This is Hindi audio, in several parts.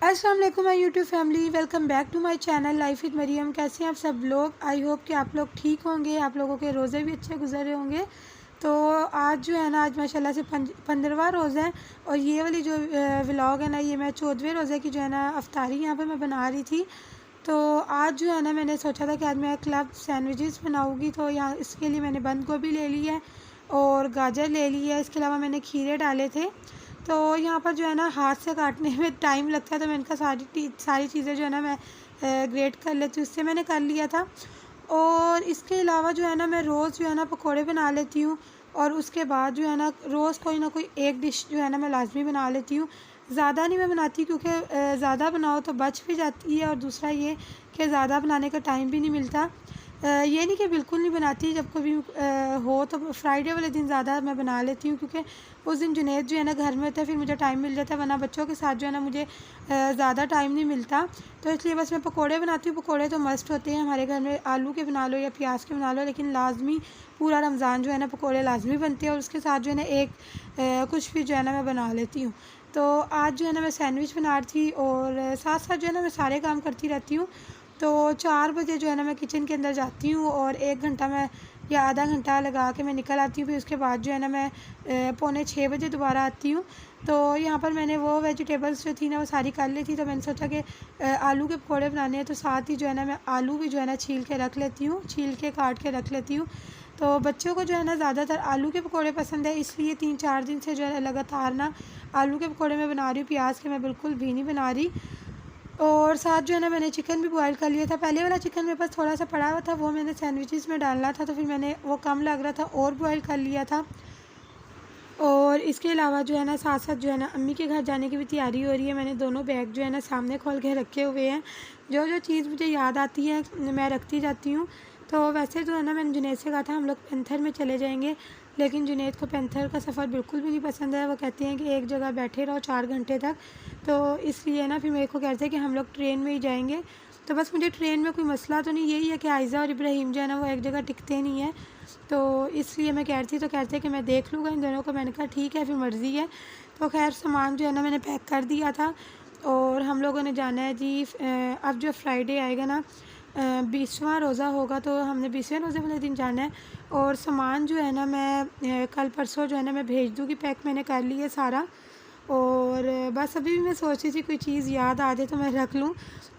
अस्सलाम वालेकुम my YouTube family, welcome back to my channel Life with Mariam. कैसे हैं आप सब लोग? आई होप कि आप लोग ठीक होंगे, आप लोगों के रोज़े भी अच्छे गुजर रहे होंगे। तो आज जो है ना, आज माशाल्लाह से 15वां रोज़ा है और ये वाली जो व्लॉग है ना, ये मैं 14वें रोज़े की जो है ना अफ्तारी यहाँ पे मैं बना रही थी। तो आज जो है ना, मैंने सोचा था कि आज मैं क्लब सैंडविचेस बनाऊँगी। तो यहाँ इसके लिए मैंने बंद गोभी ले ली है और गाजर ले ली है, इसके अलावा मैंने खीरे डाले थे। तो यहाँ पर जो है ना, हाथ से काटने में टाइम लगता है, तो मैं इनका सारी चीज़ें जो है ना मैं ग्रेट कर लेती हूँ, उससे मैंने कर लिया था। और इसके अलावा जो है ना, मैं रोज़ जो है ना पकोड़े बना लेती हूँ और उसके बाद जो है रोज़ कोई ना कोई एक डिश जो है ना मैं लाजमी बना लेती हूँ। ज़्यादा नहीं मैं बनाती, क्योंकि ज़्यादा बनाओ तो बच भी जाती है और दूसरा ये कि ज़्यादा बनाने का टाइम भी नहीं मिलता। ये नहीं कि बिल्कुल नहीं बनाती, जब कभी हो तो फ्राइडे वाले दिन ज़्यादा मैं बना लेती हूँ, क्योंकि उस दिन जुनैद जो है ना घर में होता है, फिर मुझे टाइम मिल जाता है, वरना बच्चों के साथ जो है ना मुझे ज़्यादा टाइम नहीं मिलता। तो इसलिए बस मैं पकोड़े बनाती हूँ। पकोड़े तो मस्ट होते हैं हमारे घर में, आलू के बना लो या प्याज के बना लो, लेकिन लाजमी पूरा रमज़ान जो है ना पकोड़े लाजमी बनते हैं और उसके साथ जो है ना एक कुछ भी जो है ना मैं बना लेती हूँ। तो आज जो है ना मैं सैंडविच बना रही थी और साथ साथ जो है ना मैं सारे काम करती रहती हूँ। तो 4 बजे जो है ना मैं किचन के अंदर जाती हूँ और 1 घंटा मैं या आधा घंटा लगा के मैं निकल आती हूँ। फिर उसके बाद जो है ना मैं पौने 6 बजे दोबारा आती हूँ। तो यहाँ पर मैंने वो वेजिटेबल्स जो थी ना वो सारी कर ली थी। तो मैंने सोचा कि आलू के पकौड़े बनाने हैं, तो साथ ही जो है ना मैं आलू भी जो है ना छील के रख लेती हूँ, छील के काट के रख लेती हूँ। तो बच्चों को जो है ना ज़्यादातर आलू के पकौड़े पसंद है, इसलिए 3-4 दिन से जो है लगातार ना आलू के पकौड़े मैं बना रही हूँ, प्याज के मैं बिल्कुल भी नहीं बना रही। और साथ जो है ना मैंने चिकन भी बॉयल कर लिया था। पहले वाला चिकन मेरे पास थोड़ा सा पड़ा हुआ था, वो मैंने सैंडविचेस में डालना था, तो फिर मैंने वो कम लग रहा था और बॉयल कर लिया था। और इसके अलावा जो है ना साथ साथ जो है ना अम्मी के घर जाने की भी तैयारी हो रही है। मैंने दोनों बैग जो है ना सामने खोल के रखे हुए हैं। जो जो चीज़ मुझे याद आती है मैं रखती जाती हूँ। तो वैसे तो है ना, मैंने जुनैद से कहा था हम लोग पैंथर में चले जाएंगे, लेकिन जुनैद को पैंथर का सफ़र बिल्कुल भी नहीं पसंद है। वो कहते हैं कि एक जगह बैठे रहो 4 घंटे तक। तो इसलिए ना फिर मेरे को कहते हैं कि हम लोग ट्रेन में ही जाएंगे। तो बस मुझे ट्रेन में कोई मसला तो नहीं, यही है कि आयज़ा और इब्राहिम जो है ना वो एक जगह टिकते नहीं हैं। तो इसलिए मैं कह रही थी, तो कहते कि मैं देख लूँगा इन दोनों को। मैंने कहा ठीक है, फिर मर्ज़ी है। तो खैर सामान जो है ना मैंने पैक कर दिया था और हम लोगों ने जाना है जी। अब जो फ्राइडे आएगा ना 20वां रोज़ा होगा, तो हमने 20वें रोज़े वाले दिन जाना है। और सामान जो है ना मैं कल परसों जो है ना मैं भेज दूँगी, पैक मैंने कर लिया सारा। और बस अभी भी मैं सोच रही थी कोई चीज़ याद आ जाए तो मैं रख लूँ।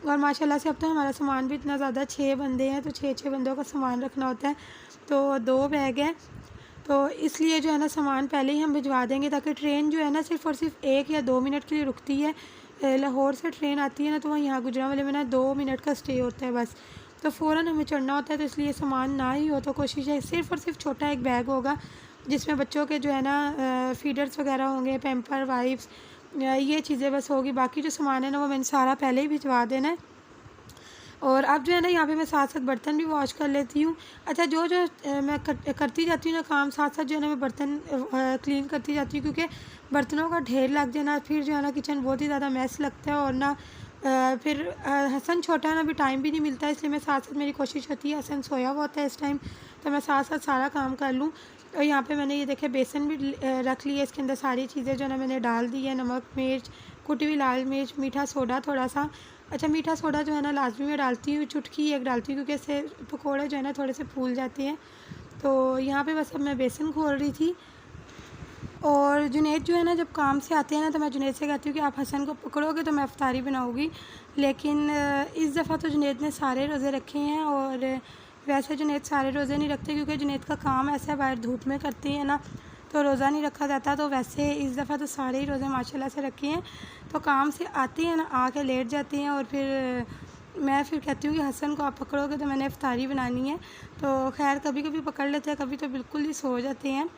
और माशाल्लाह से अब तो हमारा सामान भी इतना ज़्यादा, 6 बंदे हैं तो 6-6 बंदों का सामान रखना होता है। तो 2 बैग हैं, तो इसलिए जो है ना सामान पहले ही हम भिजवा देंगे, ताकि ट्रेन जो है ना सिर्फ़ और सिर्फ 1 या 2 मिनट के लिए रुकती है। लाहौर से ट्रेन आती है ना, तो वहाँ यहाँ गुजरांवाले में ना 2 मिनट का स्टे होता है बस। तो फ़ौरन हमें चढ़ना होता है, तो इसलिए सामान ना ही हो तो कोशिश है सिर्फ़ और सिर्फ छोटा एक बैग होगा, जिसमें बच्चों के जो है ना फ़ीडर्स वगैरह होंगे, पैम्पर, वाइप्स, ये चीज़ें बस होगी। बाकी जो सामान है ना वो मैंने सारा पहले ही भिजवा देना है। और अब जो है ना यहाँ पे मैं साथ साथ बर्तन भी वॉश कर लेती हूँ। अच्छा, जो जो मैं करती जाती हूँ ना काम, साथ साथ जो है ना मैं बर्तन क्लीन करती जाती हूँ, क्योंकि बर्तनों का ढेर लग जाना फिर जो है ना किचन बहुत ही ज़्यादा मैस लगता है। और ना फिर हसन छोटा है ना, अभी टाइम भी नहीं मिलता, इसलिए मैं साथ साथ, मेरी कोशिश होती है, हसन सोया हुआ होता है इस टाइम, तो मैं साथ साथ सारा काम कर लूँ। और यहाँ पे मैंने ये देखे बेसन भी रख लिया, इसके अंदर सारी चीज़ें जो है ना मैंने डाल दी है, नमक, मिर्च, कुटी हुई लाल मिर्च, मीठा सोडा थोड़ा सा। अच्छा, मीठा सोडा जो है ना लाजमी मैं डालती हूँ, चुटकी एक डालती हूँ, क्योंकि इससे पकोड़े जो है ना थोड़े से फूल जाते हैं। तो यहाँ पे बस अब मैं बेसन घोल रही थी। और जुनैद जो है ना जब काम से आते हैं ना, तो मैं जुनैद से कहती हूँ कि आप हसन को पकड़ोगे तो मैं अफ्तारी बनाऊँगी। लेकिन इस दफ़ा तो जुनैद ने सारे रोज़े रखे हैं। और वैसे जुनैद सारे रोज़े नहीं रखते, क्योंकि जुनैद का काम ऐसा है, बाहर धूप में करते हैं ना, तो रोज़ा नहीं रखा जाता। तो वैसे इस दफ़ा तो सारे ही रोज़े माशाल्लाह से रखे हैं। तो काम से आते हैं ना, आके लेट जाते हैं और फिर मैं फिर कहती हूँ कि हसन को आप पकड़ोगे तो मैंने इफ्तारी बनानी है। तो खैर कभी कभी पकड़ लेते हैं, कभी तो बिल्कुल ही सो जाते हैं।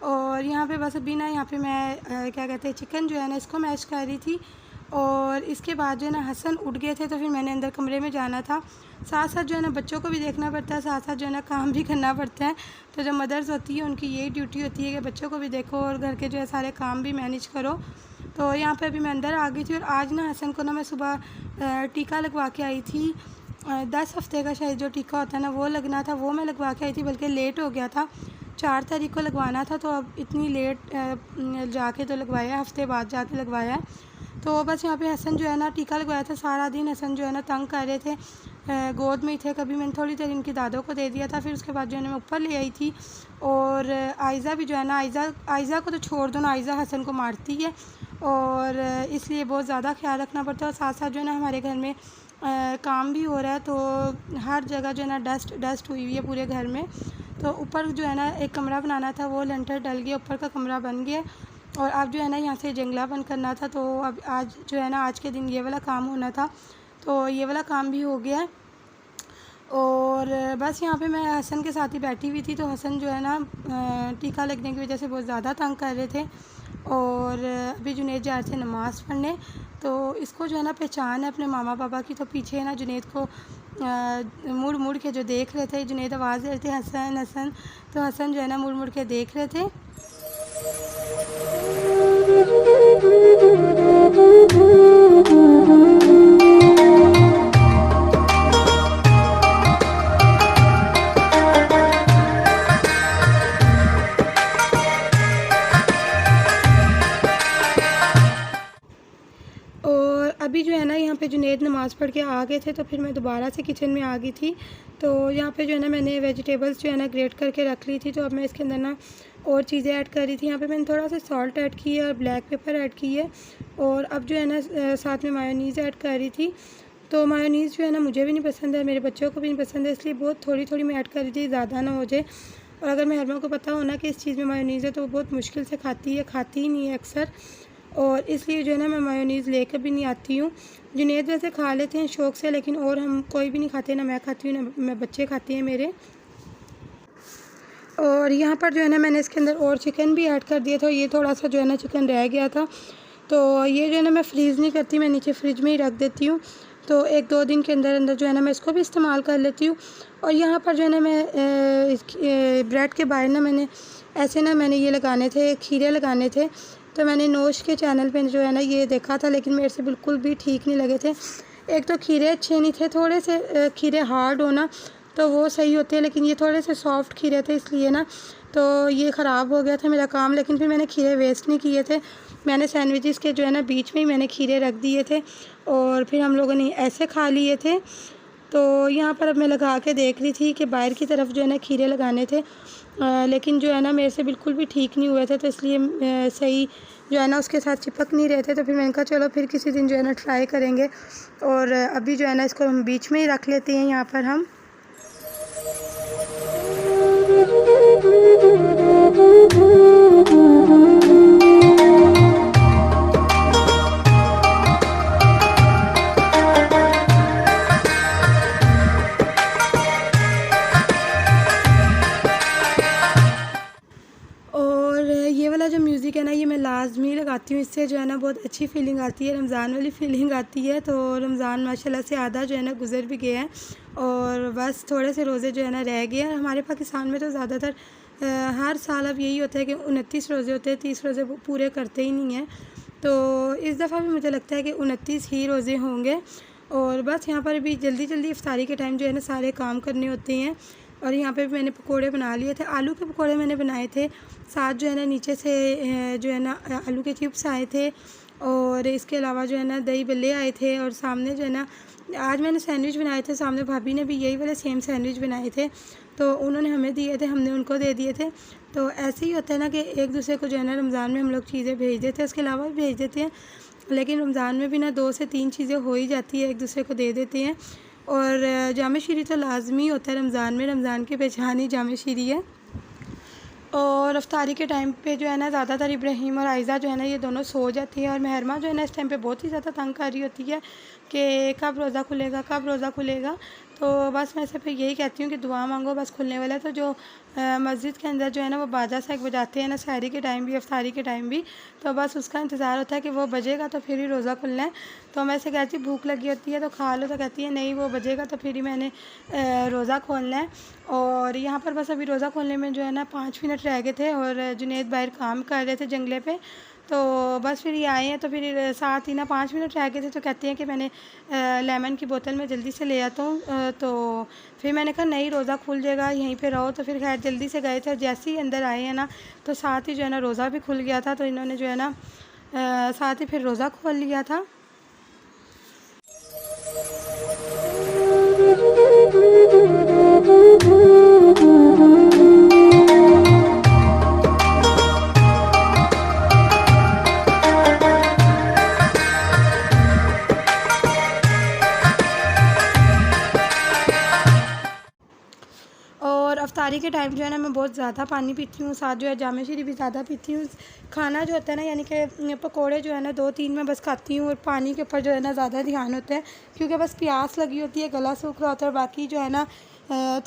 और यहाँ पे बस अभी ना यहाँ पे मैं क्या कहते हैं, चिकन जो है ना इसको मैश कर रही थी। और इसके बाद जो है ना हसन उठ गए थे, तो फिर मैंने अंदर कमरे में जाना था। साथ साथ जो है ना बच्चों को भी देखना पड़ता है, साथ साथ जो है ना काम भी करना पड़ता है। तो जो मदर्स होती है उनकी यही ड्यूटी होती है कि बच्चों को भी देखो और घर के जो है सारे काम भी मैनेज करो। तो यहाँ पे अभी मैं अंदर आ गई थी। और आज ना हसन को ना मैं सुबह टीका लगवा के आई थी। 10 हफ़्ते का शायद जो टीका होता है ना वो लगना था, वो मैं लगवा के आई थी, बल्कि लेट हो गया था, 4 तारीख को लगवाना था। तो अब इतनी लेट जाके तो लगवाया, हफ़्ते बाद जाके लगवाया। तो बस यहाँ पे हसन जो है ना टीका लगवाया था। सारा दिन हसन जो है ना तंग कर रहे थे, गोद में ही थे। कभी मैंने थोड़ी देर इनकी दादों को दे दिया था, फिर उसके बाद जो है ना मैं ऊपर ले आई थी। और आयज़ा भी जो है ना, आयज़ा को तो छोड़ दो ना, आयज़ा हसन को मारती है और इसलिए बहुत ज़्यादा ख्याल रखना पड़ता है। और साथ साथ जो है ना हमारे घर में काम भी हो रहा है, तो हर जगह जो है ना डस्ट हुई हुई है पूरे घर में। तो ऊपर जो है ना एक कमरा बनाना था, वो लेंटर डल गया, ऊपर का कमरा बन गया। और अब जो है ना यहाँ से जंगला बंद करना था, तो अब आज जो है ना आज के दिन ये वाला काम होना था, तो ये वाला काम भी हो गया है। और बस यहाँ पे मैं हसन के साथ ही बैठी हुई थी, तो हसन जो है ना टीका लगने की वजह से बहुत ज़्यादा तंग कर रहे थे। और अभी जुनेद जा रहे थे नमाज़ पढ़ने, तो इसको जो है ना पहचान है अपने मामा पापा की। तो पीछे है ना जुनेद को मुड़ मुड़ के जो देख रहे थे, जुनेद आवाज़ दे रहे थे हसन हसन, तो हसन जो है ना मुड़ मुड़ के देख रहे थे। और अभी जो है ना यहाँ पे जुनेद नमाज़ पढ़ के आ गए थे, तो फिर मैं दोबारा से किचन में आ गई थी। तो यहाँ पे जो है ना मैंने वेजिटेबल्स जो है ना ग्रेट करके रख ली थी, तो अब मैं इसके अंदर ना और चीज़ें ऐड कर रही थी। यहाँ पे मैंने थोड़ा सा सॉल्ट ऐड की है और ब्लैक पेपर ऐड की है, और अब जो है ना साथ में मायोनीज़ ऐड कर रही थी। तो मायोनीज़ जो है ना मुझे भी नहीं पसंद है, मेरे बच्चों को भी नहीं पसंद है, इसलिए बहुत थोड़ी थोड़ी मैं ऐड कर रही थी, ज़्यादा ना हो जाए। और अगर मेहरमा को पता हो ना कि इस चीज़ में मायोनीज़ है, तो वो बहुत मुश्किल से खाती है, खाती ही नहीं है अक्सर, और इसलिए जो है ना मैं मायोनीज़ लेकर भी नहीं आती हूँ। जुनेद वैसे खा लेते हैं शौक़ से, लेकिन और हम कोई भी नहीं खाते, ना मैं खाती हूँ ना मैं बच्चे खाते हैं मेरे। और यहाँ पर जो है ना मैंने इसके अंदर और चिकन भी ऐड कर दिया था, ये थोड़ा सा जो है ना चिकन रह गया था, तो ये जो है ना मैं फ्रीज़ नहीं करती, मैं नीचे फ्रिज में ही रख देती हूँ, तो 1-2 दिन के अंदर अंदर जो है ना मैं इसको भी इस्तेमाल कर लेती हूँ। और यहाँ पर जो है ना मैं ब्रेड के बाहर ना मैंने ऐसे ना मैंने ये लगाने थे, खीरे लगाने थे, तो मैंने नोश के चैनल पे जो है ना ये देखा था, लेकिन मेरे से बिल्कुल भी ठीक नहीं लगे थे। एक तो खीरे अच्छे नहीं थे, थोड़े से खीरे हार्ड होना तो वो सही होते हैं, लेकिन ये थोड़े से सॉफ्ट खीरे थे, इसलिए ना तो ये ख़राब हो गया था मेरा काम। लेकिन फिर मैंने खीरे वेस्ट नहीं किए थे, मैंने सैंडविचेस के जो है ना बीच में ही मैंने खीरे रख दिए थे, और फिर हम लोगों ने ऐसे खा लिए थे। तो यहाँ पर अब मैं लगा के देख रही थी कि बाहर की तरफ जो है ना खीरे लगाने थे, लेकिन जो है ना मेरे से बिल्कुल भी ठीक नहीं हुए थे, तो इसलिए सही जो है ना उसके साथ चिपक नहीं रहे थे। तो फिर मैंने कहा चलो फिर किसी दिन जो है ना ट्राई करेंगे, और अभी जो है ना इसको हम बीच में ही रख लेते हैं यहाँ पर हम। ये वाला जो म्यूज़िक है ना ये मैं लाज़मी लगाती हूँ, इससे जो है ना बहुत अच्छी फ़ीलिंग आती है, रमज़ान वाली फ़ीलिंग आती है। तो रमज़ान माशाल्लाह से आधा जो है ना गुज़र भी गया है, और बस थोड़े से रोज़े जो है ना रह गए हैं। हमारे पाकिस्तान में तो ज़्यादातर हर साल अब यही होता है कि 29 रोज़े होते हैं, 30 रोज़े पूरे करते ही नहीं हैं। तो इस दफ़ा भी मुझे लगता है कि 29 ही रोज़े होंगे। और बस यहाँ पर भी जल्दी जल्दी इफ्तारी के टाइम जो है ना सारे काम करने होते हैं। और यहाँ पे भी मैंने पकोड़े बना लिए थे, आलू के पकोड़े मैंने बनाए थे, साथ जो है ना नीचे से जो है ना आलू के चिप्स आए थे, और इसके अलावा जो है ना दही बल्ले आए थे, और सामने जो है ना आज मैंने सैंडविच बनाए थे, सामने भाभी ने भी यही वाले सेम सैंडविच बनाए थे, तो उन्होंने हमें दिए थे, हमने उनको दे दिए थे। तो ऐसे ही होता है ना कि एक दूसरे को जो है ना रमज़ान में हम लोग चीज़ें भेज देते हैं, उसके अलावा भी भेज देते हैं, लेकिन रमज़ान में भी ना 2 से 3 चीज़ें हो ही जाती है, एक दूसरे को दे देते हैं। और जामे शीरी तो लाजमी होता है रमज़ान में, रमज़ान की पहचान ही जामे शीरी है। और इफ्तारी के टाइम पे जो है ना ज़्यादातर इब्राहिम और आयज़ा जो है ना ये दोनों सो जाती है, और मेहरमा जो है ना इस टाइम पे बहुत ही ज़्यादा तंग कर रही होती है कि कब रोज़ा खुलेगा, कब रोज़ा खुलेगा। तो बस मैं सिर्फ यही कहती हूँ कि दुआ मांगो, बस खुलने वाला है। तो जो मस्जिद के अंदर जो है ना वो बाजा सा एक बजाते हैं ना, सहरी के टाइम भी इफ्तारी के टाइम भी, तो बस उसका इंतज़ार होता है कि वो बजेगा तो फिर ही रोज़ा खुलना है। तो मैं ऐसे कहती हूँ भूख लगी होती है तो खा लो, तो कहती है नहीं वो बजेगा तो फिर ही मैंने रोज़ा खोलना है। और यहाँ पर बस अभी रोज़ा खोलने में जो है ना 5 मिनट रह गए थे, और जुनेद बाहर काम कर रहे थे जंगले पे, तो बस फिर ये आए हैं, तो फिर साथ ही ना 5 मिनट रह गए थे, तो कहते हैं कि मैंने लेमन की बोतल में जल्दी से ले आता हूँ। तो फिर मैंने कहा नहीं रोज़ा खुल जाएगा, यहीं पे रहो। तो फिर खैर जल्दी से गए थे, और जैसे ही अंदर आए हैं ना तो साथ ही जो है ना रोज़ा भी खुल गया था। तो इन्होंने जो है ना साथ ही फिर रोज़ा खोल लिया था। और अफ्तारी के टाइम जो है ना मैं बहुत ज़्यादा पानी पीती हूँ, साथ जो है जामे शीरी भी ज़्यादा पीती हूँ। खाना जो होता है ना, यानी कि पकोड़े जो है ना 2-3 मैं बस खाती हूँ, और पानी के ऊपर जो है ना ज़्यादा ध्यान होता है, क्योंकि बस प्यास लगी होती है, गला सूख रहा होता है। और बाकी जो है ना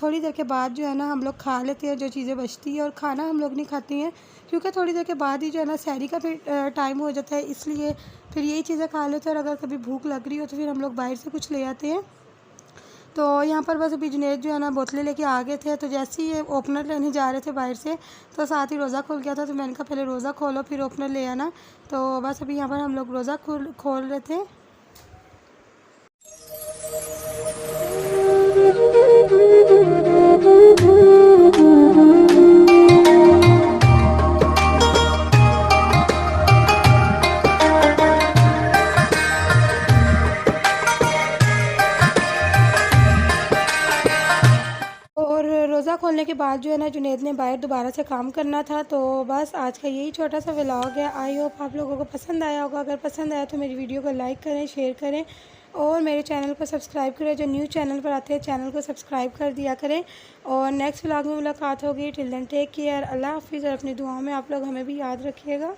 थोड़ी देर के बाद जो है ना हम लोग खा लेते हैं जो चीज़ें बचती है, और खाना हम लोग नहीं खाते हैं क्योंकि थोड़ी देर के बाद ही जो है ना सहरी का भी टाइम हो जाता है, इसलिए फिर यही चीज़ें खा लेते हैं। और अगर कभी भूख लग रही हो तो फिर हम लोग बाहर से कुछ ले आते हैं। तो यहाँ पर बस अभी जुनैद जो है ना बोतलें लेके आ गए थे, तो जैसे ही ये ओपनर लेने जा रहे थे बाहर से, तो साथ ही रोज़ा खुल गया था। तो मैंने कहा पहले रोज़ा खोलो फिर ओपनर ले आना। तो बस अभी यहाँ पर हम लोग रोज़ा खोल रहे थे। और रोज़ा खोलने के बाद जो है ना जुनैद ने बाहर दोबारा से काम करना था। तो बस आज का यही छोटा सा व्लॉग है। आई होप आप लोगों को पसंद आया होगा। अगर पसंद आया तो मेरी वीडियो को लाइक करें, शेयर करें, और मेरे चैनल को सब्सक्राइब करें। जो न्यू चैनल पर आते हैं चैनल को सब्सक्राइब कर दिया करें। और नेक्स्ट व्लॉग में मुलाकात होगी। टिल देन टेक केयर, अल्लाह हाफिज़। और अपनी दुआओं में आप लोग हमें भी याद रखिएगा।